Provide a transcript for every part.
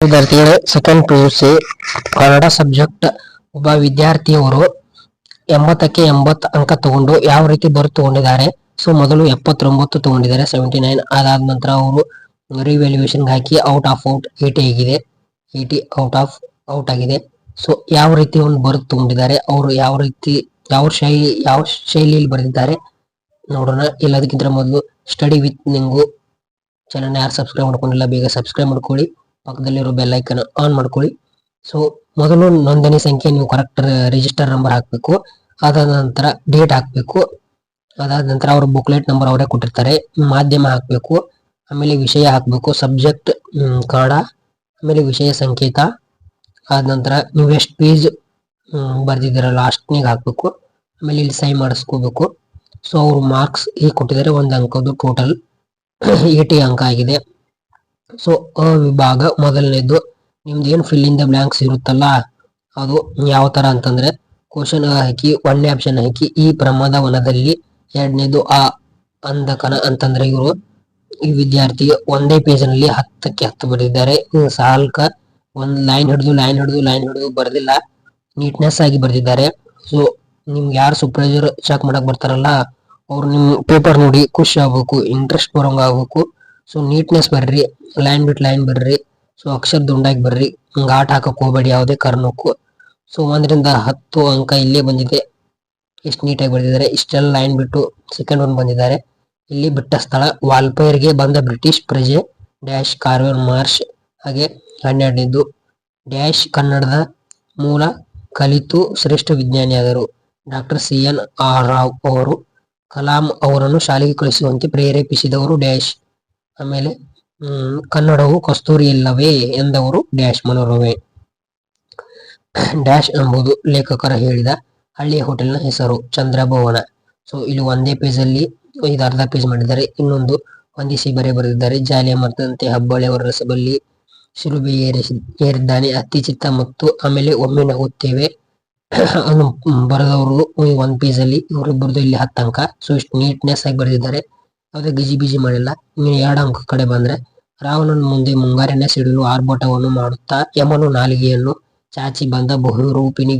ವಿದ್ಯಾರ್ಥಿಗಳೇ, second PUC Kannada subject ಒಬ್ಬ ವಿದ್ಯಾರ್ಥಿಯವರು 80ಕ್ಕೆ 80 ಅಂಕ ತಗೊಂಡು ಯಾವ ರೀತಿ ಬರೆದು ತಗೊಂಡಿದ್ದಾರೆ. ಸೊ ಮೊದಲು 79 ತಗೊಂಡಿದ್ದಾರೆ, 79. ಅದಾದ ನಂತರ ಅವರು ರಿವ್ಯಾಲ್ಯೂಯೇಷನ್ ಹಾಕಿ ಔಟ್ ಆಫ್ 80 ಆಗಿದೆ, 80 ಔಟ್ ಆಗಿದೆ. ಸೊ ಯಾವ ರೀತಿ ಒಂದು ಬರೆದು ತಗೊಂಡಿದ್ದಾರೆ, ಅವರು ಯಾವ ಶೈಲಿಯಲ್ಲಿ ಬರೆದಿದ್ದಾರೆ ನೋಡೋಣ. ಎಲ್ಲದಕ್ಕಿಂತ ಮೊದಲು ಸ್ಟಡಿ ವಿತ್ ನಿಂಗು ಚಾನಲ್ ಯಾರು ಸಬ್ಸ್ಕ್ರೈಬ್ ಮಾಡ್ಕೊಂಡಿಲ್ಲ ಬೇಗ ಸಬ್ಸ್ಕ್ರೈಬ್ ಮಾಡ್ಕೊಳ್ಳಿ, ಪಕ್ಕದಲ್ಲಿರೋ ಬೆಲ್ ಐಕನ್ ಆನ್ ಮಾಡ್ಕೊಳ್ಳಿ. ಸೊ ಮೊದಲು ನೋಂದಣಿ ಸಂಖ್ಯೆ ನೀವು ಕರೆಕ್ಟ್ ರಿಜಿಸ್ಟರ್ ನಂಬರ್ ಹಾಕಬೇಕು. ಅದಾದ ನಂತರ ಡೇಟ್ ಹಾಕಬೇಕು. ಅದಾದ ನಂತರ ಅವ್ರ ಬುಕ್ಲೆಟ್ ನಂಬರ್ ಅವರೇ ಕೊಟ್ಟಿರ್ತಾರೆ. ಮಾಧ್ಯಮ ಹಾಕಬೇಕು, ಆಮೇಲೆ ವಿಷಯ ಹಾಕಬೇಕು, ಸಬ್ಜೆಕ್ಟ್ ಕನ್ನಡ, ಆಮೇಲೆ ವಿಷಯ ಸಂಕೇತ. ಆದ ನಂತರ ನೀವು ಎಷ್ಟು ಪೇಜ್ ಬರ್ದಿದ್ದೀರ ಲಾಸ್ಟ್ನಿಗೆ ಹಾಕಬೇಕು. ಆಮೇಲೆ ಇಲ್ಲಿ ಸೈ ಮಾಡಿಸ್ಕೋಬೇಕು. ಸೊ ಅವರು ಮಾರ್ಕ್ಸ್ ಈಗ ಕೊಟ್ಟಿದ್ದಾರೆ, ಒಂದು ಅಂಕದ್ದು ಟೋಟಲ್ 80 ಅಂಕ ಆಗಿದೆ. ಸೊ ವಿಭಾಗ ಮೊದಲನೇದು ನಿಮ್ದು ಏನು ಫಿಲ್ ಇನ್ ದ ಬ್ಲಾಂಕ್ಸ್ ಇರುತ್ತಲ್ಲ, ಅದು ಯಾವ ತರ ಅಂತಂದ್ರೆ ಕ್ವಶನ್ ಹಾಕಿ, ಒಂದನೇ ಆಪ್ಷನ್ ಹಾಕಿ ಈ ಪ್ರಮಾದವನದಲ್ಲಿ, ಎರಡನೇದು ಆ ಅಂಧಕನ ಅಂತಂದ್ರೆ ಇವರು ಈ ವಿದ್ಯಾರ್ಥಿ ಒಂದೇ ಪೇಜ್ ನಲ್ಲಿ 10ಕ್ಕೆ 10 ಬರೆದಿದ್ದಾರೆ. ಸಾಲ್ಕ ಒಂದ್ ಲೈನ್ ಹಿಡಿದು ಬರ್ದಿಲ್ಲ, ನೀಟ್ನೆಸ್ ಆಗಿ ಬರ್ದಿದ್ದಾರೆ. ಸೊ ನಿಮ್ಗೆ ಯಾರು ಸೂಪರ್ವೈಸರ್ ಚೆಕ್ ಮಾಡಕ್ ಬರ್ತಾರಲ್ಲ, ಅವ್ರು ನಿಮ್ ಪೇಪರ್ ನೋಡಿ ಖುಷಿ ಆಗ್ಬೇಕು, ಇಂಟ್ರೆಸ್ಟ್ ಬರೋಂಗ ಆಗ್ಬೇಕು. ಸೊ ನೀಟ್ನೆಸ್ ಬರ್ರಿ, ಲೈನ್ ಬಿಟ್ ಲೈನ್ ಬರ್ರಿ. ಸೊ ಅಕ್ಷರ ದುಂಡಾಗಿ ಬರ್ರಿ, ಘಾಟ್ ಹಾಕಕ್ ಹೋಗ್ಬೇಡಿ ಯಾವುದೇ ಕಾರಣಕ್ಕೂ. ಸೊ 1ರಿಂದ 10 ಅಂಕ ಇಲ್ಲೇ ಬಂದಿದೆ, ಎಷ್ಟು ನೀಟಾಗಿ ಬರ್ದಿದ್ದಾರೆ. ಇಷ್ಟೆಲ್ಲ ಲೈನ್ ಬಿಟ್ಟು ಸೆಕೆಂಡ್ ಒನ್ ಬಂದಿದ್ದಾರೆ. ಇಲ್ಲಿ ಬಿಟ್ಟ ಸ್ಥಳ ವಾಲ್ಪೈರ್ಗೆ ಬಂದ ಬ್ರಿಟಿಷ್ ಪ್ರಜೆ ಡ್ಯಾಶ್ ಕಾರ್ವೆರ್ ಮಾರ್ಷ್. ಹಾಗೆ 12ನೇದು ಡ್ಯಾಶ್ ಕನ್ನಡದ ಮೂಲ ಕಲಿತು ಶ್ರೇಷ್ಠ ವಿಜ್ಞಾನಿಯಾದರು ಡಾಕ್ಟರ್ CN ರಾವ್ ಅವರು. ಕಲಾಂ ಅವರನ್ನು ಶಾಲೆಗೆ ಕಳಿಸುವಂತೆ ಪ್ರೇರೇಪಿಸಿದವರು ಡ್ಯಾಶ್. ಆಮೇಲೆ ಕನ್ನಡವು ಕಸ್ತೂರಿ ಇಲ್ಲವೇ ಎಂದವರು ಡ್ಯಾಶ್ ಮನೋರಮೆ. ಡ್ಯಾಶ್ ಎಂಬುದು ಲೇಖಕರ ಹೇಳಿದ ಹಳ್ಳಿಯ ಹೋಟೆಲ್ನ ಹೆಸರು ಚಂದ್ರಭವನ. ಸೊ ಇಲ್ಲಿ ಒಂದೇ ಪೇಜ್ ಅಲ್ಲಿ ಇದು ಅರ್ಧ ಪೇಜ್ ಮಾಡಿದ್ದಾರೆ, ಇನ್ನೊಂದು ವಂದಿಸಿ ಬರೆದಿದ್ದಾರೆ. ಜಾಲಿಯ ಮರದಂತೆ ಹಬ್ಬಳ್ಳಿ ಅವರ ರಸಬಲ್ಲಿ ಶಿಲುಬೆ ಏರಿದ್ದಾನೆ ಅತಿ ಚಿತ್ತ ಮತ್ತು ಆಮೇಲೆ ಒಮ್ಮೆ ನಗುತ್ತೇವೆ ಬರೆದವರು ಒಂದ್ ಪೇಜ್ ಅಲ್ಲಿ, ಇವರಿಬ್ಬರದು ಇಲ್ಲಿ 10 ಅಂಕ. ಸೊ ಇಷ್ಟು ನೀಟ್ನೆಸ್ ಆಗಿ ಬರೆದಿದ್ದಾರೆ, ಯಾವುದೇ ಗಿಜಿ ಮಾಡಿಲ್ಲ. ಇನ್ನು 2 ಅಂಕ ಕಡೆ ಬಂದ್ರೆ ರಾವಣನ ಮುಂದೆ ಮುಂಗಾರಿನ ಸಿಡಿಲು ಆರ್ಭಟವನ್ನು ಮಾಡುತ್ತಾ ಯಮನು ನಾಲಿಗೆಯನ್ನು ಚಾಚಿ ಬಂದ ಬಹುರೂಪಿಣಿ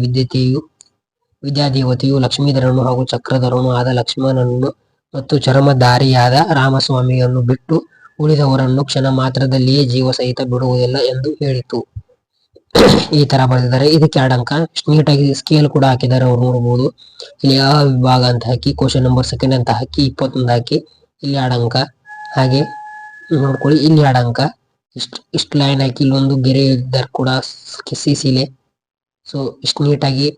ವಿದ್ಯಾದೇವತೆಯು ಲಕ್ಷ್ಮೀಧರನು ಹಾಗೂ ಚಕ್ರಧರನು ಆದ ಲಕ್ಷ್ಮಣನನ್ನು ಮತ್ತು ಚರಮಧಾರಿಯಾದ ರಾಮಸ್ವಾಮಿಯನ್ನು ಬಿಟ್ಟು ಉಳಿದವರನ್ನು ಕ್ಷಣ ಮಾತ್ರದಲ್ಲಿಯೇ ಜೀವ ಸಹಿತ ಬಿಡುವುದಿಲ್ಲ ಎಂದು ಹೇಳಿತು. ಈ ತರ ಬರೆದಿದ್ದಾರೆ. ಇದಕ್ಕೆ 2 ಅಂಕ. ನೀಟಾಗಿ ಸ್ಕೇಲ್ ಕೂಡ ಹಾಕಿದ್ದಾರೆ, ಅವ್ರು ನೋಡಬಹುದು. ಇಲ್ಲಿ ಆ ವಿಭಾಗ ಅಂತ ಹಾಕಿ, ಕ್ವಶನ್ ನಂಬರ್ ಸೆಕೆಂಡ್ ಅಂತ ಹಾಕಿ 21 ಹಾಕಿ ಇಲ್ಲಿ 2 ಅಂಕ. ಹಾಗೆ ನೋಡ್ಕೊಳ್ಳಿ, ಇಲ್ಲಿ 2 ಅಂಕ. ಇಷ್ಟು ಲೈನ್ ಹಾಕಿ ಇಲ್ಲೊಂದು ಗೆರೆ ಇದ್ದಾರೆ ಕೂಡ ಸಿಸಿಲೆ. ಸೊ ಇಷ್ಟು ನೀಟಾಗಿ.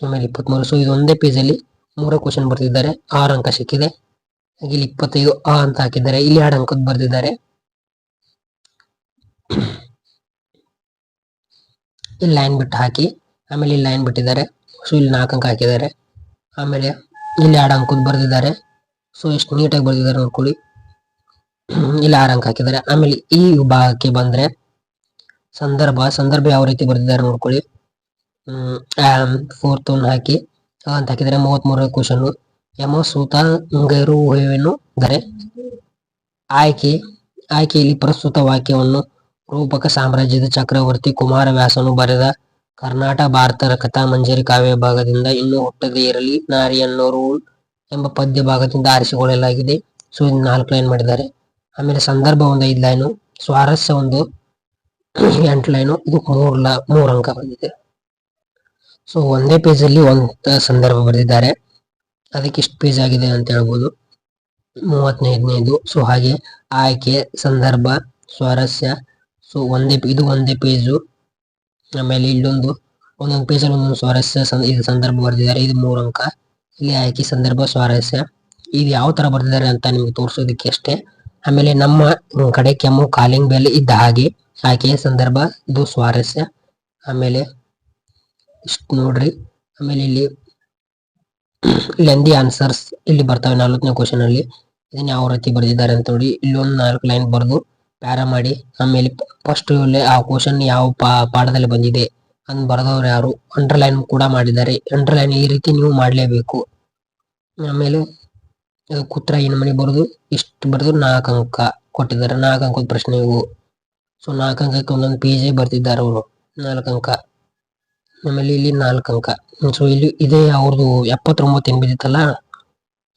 ಆಮೇಲೆ 23. ಸೊ ಇದು ಒಂದೇ ಪೇಜ್ ಅಲ್ಲಿ 3 ಕ್ವಶನ್ ಬರ್ತಿದ್ದಾರೆ, 6 ಅಂಕ ಸಿಕ್ಕಿದೆ. ಹಾಗೆ ಇಲ್ಲಿ 25 ಅಂತ ಹಾಕಿದ್ದಾರೆ, ಇಲ್ಲಿ 2 ಅಂಕದ ಬರ್ದಿದ್ದಾರೆ. ಇಲ್ಲಿ ಲೈನ್ ಬಿಟ್ಟು ಹಾಕಿ, ಆಮೇಲೆ ಇಲ್ಲಿ ಲೈನ್ ಬಿಟ್ಟಿದ್ದಾರೆ. ಸೊ ಇಲ್ಲಿ 4 ಅಂಕ ಹಾಕಿದ್ದಾರೆ. ಆಮೇಲೆ ಇಲ್ಲಿ 2 ಅಂಕದ ಬರ್ದಿದ್ದಾರೆ. ಸೊ ಎಷ್ಟು ನೀಟಾಗಿ ಬರ್ದಿದ್ದಾರೆ ನೋಡ್ಕೊಳ್ಳಿ. ಇಲ್ಲಿ 6 ಅಂಕ ಹಾಕಿದ್ದಾರೆ. ಆಮೇಲೆ ಈ ವಿಭಾಗಕ್ಕೆ ಬಂದ್ರೆ ಸಂದರ್ಭ ಯಾವ ರೀತಿ ಬರ್ದಿದ್ದಾರೆ ನೋಡ್ಕೊಳ್ಳಿ. 4th ಒನ್ ಹಾಕಿ ಅಂತ ಹಾಕಿದರೆ 33 ಕ್ವಶನ್. ಯಮ ಸೂತ ಗೈರುವೆನು ದರೆ ಆಯ್ಕೆಯಲ್ಲಿ ಪ್ರಸ್ತುತ ವಾಕ್ಯವನ್ನು ರೂಪಕ ಸಾಮ್ರಾಜ್ಯದ ಚಕ್ರವರ್ತಿ ಕುಮಾರವ್ಯಾಸನು ಬರೆದ ಕರ್ನಾಟ ಭಾರತ ಕಥಾ ಮಂಜರಿ ಕಾವ್ಯ ಭಾಗದಿಂದ ಇನ್ನೂ ಹುಟ್ಟದೇ ಇರಲಿ ನಾರಿಯನ್ನೋರು ಎಂಬ ಪದ್ಯ ಭಾಗದಿಂದ ಆರಿಸಿಕೊಳ್ಳಲಾಗಿದೆ. ಸೊ ಇದು 4 ಲೈನ್ ಮಾಡಿದ್ದಾರೆ. ಆಮೇಲೆ ಸಂದರ್ಭ ಒಂದು 5 ಲೈನು, ಸ್ವಾರಸ್ಯ ಒಂದು 8 ಲೈನು. ಇದು 3 ಅಂಕ ಬಂದಿದೆ. ಸೊ ಒಂದೇ ಪೇಜ್ ಅಲ್ಲಿ ಒಂದು ಸಂದರ್ಭ ಬರೆದಿದ್ದಾರೆ, ಅದಕ್ಕೆ ಇಷ್ಟು ಪೇಜ್ ಆಗಿದೆ ಅಂತ ಹೇಳ್ಬೋದು. 35ನೇದು. ಸೊ ಹಾಗೆ ಆಯ್ಕೆ, ಸಂದರ್ಭ, ಸ್ವಾರಸ್ಯ. ಸೊ ಇದು ಒಂದೇ ಪೇಜು. ಆಮೇಲೆ ಇಲ್ಲೊಂದು ಒಂದೊಂದು ಪೇಜಲ್ಲಿ ಒಂದೊಂದು ಸ್ವಾರಸ್ಯ ಇದು ಸಂದರ್ಭ ಬರೆದಿದ್ದಾರೆ, ಇದು 3 ಅಂಕ. ಇಲ್ಲಿ ಆಯ್ಕೆ, ಸಂದರ್ಭ, ಸ್ವಾರಸ್ಯ. ಇದು ಯಾವ ತರ ಬರ್ದಿದ್ದಾರೆ ಅಂತ ನಿಮ್ಗೆ ತೋರಿಸೋದಕ್ಕೆ ಅಷ್ಟೇ. ಆಮೇಲೆ ನಮ್ಮ ಕಡೆ ಕೆಮ್ಮು ಕಾಲಿಂಗ್ ಬೆಲ್ ಇದ್ದ ಹಾಗೆ ಆಯ್ಕೆ, ಸಂದರ್ಭ, ಇದು ಸ್ವಾರಸ್ಯ. ಆಮೇಲೆ ಇಷ್ಟು ನೋಡ್ರಿ. ಆಮೇಲೆ ಇಲ್ಲಿ ಲೆಂದಿ ಆನ್ಸರ್ಸ್ ಇಲ್ಲಿ ಬರ್ತವೆ 40ನೇ ಕ್ವಶನ್ ಅಲ್ಲಿ. ಇದನ್ನ ಯಾವ ರೀತಿ ಬರೆದಿದ್ದಾರೆ ಅಂತ ನೋಡಿ. ಇಲ್ಲೊಂದು 4 ಲೈನ್ ಬರೆದು ಪ್ಯಾರ ಮಾಡಿ, ಆಮೇಲೆ ಫಸ್ಟ್ ಆ ಕ್ವಶನ್ ಯಾವ ಪಾಠದಲ್ಲಿ ಬಂದಿದೆ ಅಂತ ಬರೆದವ್ರು ಯಾರು, ಅಂಡರ್ಲೈನ್ ಕೂಡ ಮಾಡಿದ್ದಾರೆ. ಅಂಡರ್ಲೈನ್ ಈ ರೀತಿ ನೀವು ಮಾಡಲೇಬೇಕು. ಆಮೇಲೆ ಕುತ್ರ ಏನು ಮನೆ ಬರೆದು ಇಷ್ಟು ಬರೆದು 4 ಅಂಕ ಕೊಟ್ಟಿದ್ದಾರೆ. 4 ಅಂಕದ ಪ್ರಶ್ನೆ ಇವು. ಸೊ 4 ಅಂಕಕ್ಕೆ ಒಂದೊಂದು ಪೇಜೇ ಬರ್ತಿದ್ದಾರೆ ಅವರು 4 ಅಂಕ. ಆಮೇಲೆ ಇಲ್ಲಿ 4 ಅಂಕ. ಸೊ ಇಲ್ಲಿ ಇದೇ ಅವ್ರದ್ದು 79 ಏನು ಬಿದ್ದಿತ್ತಲ್ಲ,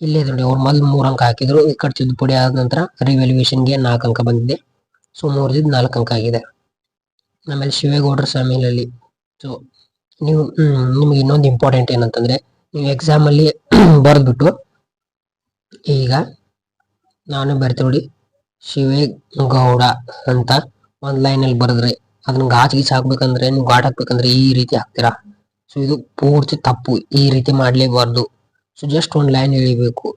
ಇಲ್ಲೇ ನೋಡಿ ಅವ್ರು ಮೊದಲು 3 ಅಂಕ ಹಾಕಿದ್ರು, ಈ ಕಡೆ ತಿದ್ದುಪಡಿ ಆದ ನಂತರ ರಿವ್ಯಾಲ್ಯೂಯೇಷನ್ಗೆ 4 ಅಂಕ ಬಂದಿದೆ. ಸೊ 3 4 ಅಂಕ ಆಗಿದೆ. ಆಮೇಲೆ ಶಿವೇಗೌಡರ ಸಾಮಿಲಲ್ಲಿ. ಸೊ ನೀವು ನಿಮ್ಗೆ ಇನ್ನೊಂದು ಇಂಪಾರ್ಟೆಂಟ್ ಏನಂತಂದ್ರೆ, ನೀವು ಎಕ್ಸಾಮಲ್ಲಿ ಬರೆದ್ಬಿಟ್ಟು ಈಗ ನಾನು ಬರ್ತೆ ನೋಡಿ ಶಿವೇಗೌಡ ಅಂತ ಒಂದು ಲೈನಲ್ಲಿ ಬರೆದ್ರೆ ಅದನ್ನ ಗಾಚ್ ಗೀಚ್ ಹಾಕ್ಬೇಕಂದ್ರೆ, ನೀವು ಗಾಟ್ ಹಾಕ್ಬೇಕಂದ್ರೆ ಈ ರೀತಿ ಹಾಕ್ತೀರಾ. ಸೊ ಇದು ಪೂರ್ತಿ ತಪ್ಪು, ಈ ರೀತಿ ಮಾಡಲೇಬಾರ್ದು. ಸೊ ಜಸ್ಟ್ ಒಂದು ಲೈನ್ ಎಳಿಬೇಕು.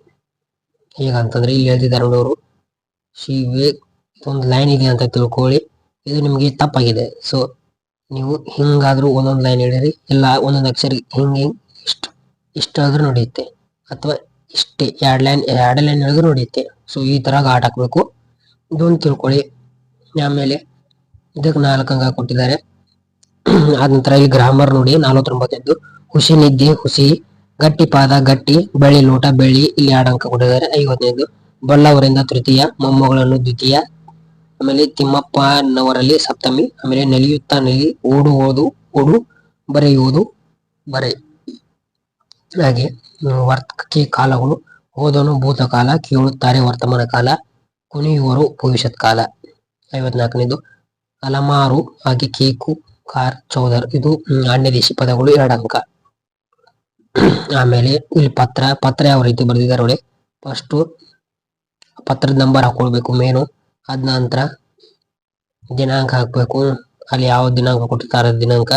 ಹೇಗಂತಂದ್ರೆ ಇಲ್ಲಿ ಹೇಳ್ತಿದ್ದಾರೆ ನೋಡಿ ಅವರು, ಶಿವೇ ಒಂದು ಲೈನ್ ಇದೆ ಅಂತ ತಿಳ್ಕೊಳ್ಳಿ, ಇದು ನಿಮಗೆ ತಪ್ಪಾಗಿದೆ. ಸೊ ನೀವು ಹಿಂಗಾದ್ರೂ ಒಂದೊಂದು ಲೈನ್ ಹೇಳಿರಿ, ಇಲ್ಲ ಒಂದೊಂದು ಅಕ್ಷರ ಹಿಂಗೆ ಇಷ್ಟಾದ್ರೂ ನಡೆಯುತ್ತೆ, ಅಥವಾ ಇಷ್ಟೇ ಎರಡು ಲೈನ್ ಹೇಳಿದ್ರು ನಡೆಯುತ್ತೆ. ಸೊ ಈ ತರ ಘಾಟ್ ಹಾಕ್ಬೇಕು, ಇದೊಂದು ತಿಳ್ಕೊಳ್ಳಿ. ಆಮೇಲೆ ಇದಕ್ಕೆ 4 ಅಂಕ ಕೊಟ್ಟಿದ್ದಾರೆ. ಆದ ನಂತರ ಇಲ್ಲಿ ಗ್ರಾಮರ್ ನೋಡಿ 49. ಹುಸಿ ನಿದ್ದೆ ಹುಸಿ, ಗಟ್ಟಿ ಪಾದ ಗಟ್ಟಿ, ಬೆಳ್ಳಿ ಲೋಟ ಬೆಳ್ಳಿ, ಇಲ್ಲಿ 2 ಅಂಕ ಕೊಟ್ಟಿದ್ದಾರೆ. 55. ಬಲ್ಲವರಿಂದ ತೃತೀಯ, ಮೊಮ್ಮಗಳನ್ನು ದ್ವಿತೀಯ. ಆಮೇಲೆ ತಿಮ್ಮಪ್ಪನವರಲ್ಲಿ ಸಪ್ತಮಿ. ಆಮೇಲೆ ನಲಿಯುತ್ತಾ ನಲಿ, ಓಡು ಬರೆಯುವುದು ಬರೆ. ಹಾಗೆ ವರ್ತಕ ಕಾಲಗಳು, ಓದೋನು ಭೂತಕಾಲ, ಕೇಳುತ್ತಾರೆ ವರ್ತಮಾನ ಕಾಲ, ಕುಣಿಯುವರು ಭವಿಷ್ಯತ್ ಕಾಲ. 54ನೇದು ಅಲಮಾರು, ಹಾಗೆ ಕೇಕು, ಕಾರ್, ಚೌದರ್, ಇದು ಅನ್ಯದೇಶಿ ಪದಗಳು 2 ಅಂಕ. ಆಮೇಲೆ ಇಲ್ಲಿ ಪತ್ರ ಯಾವ ರೀತಿ ಬರೆದಿದ್ದಾರೆ ನೋಡಿ. ಫಸ್ಟ್ ಪತ್ರದ ನಂಬರ್ ಹಾಕೊಳ್ಬೇಕು ಮೇನು, ಅದ ನಂತರ ದಿನಾಂಕ ಹಾಕ್ಬೇಕು, ಅಲ್ಲಿ ಯಾವ ದಿನಾಂಕ ಕೊಟ್ಟಿರ್ತಾರೆ ದಿನಾಂಕ,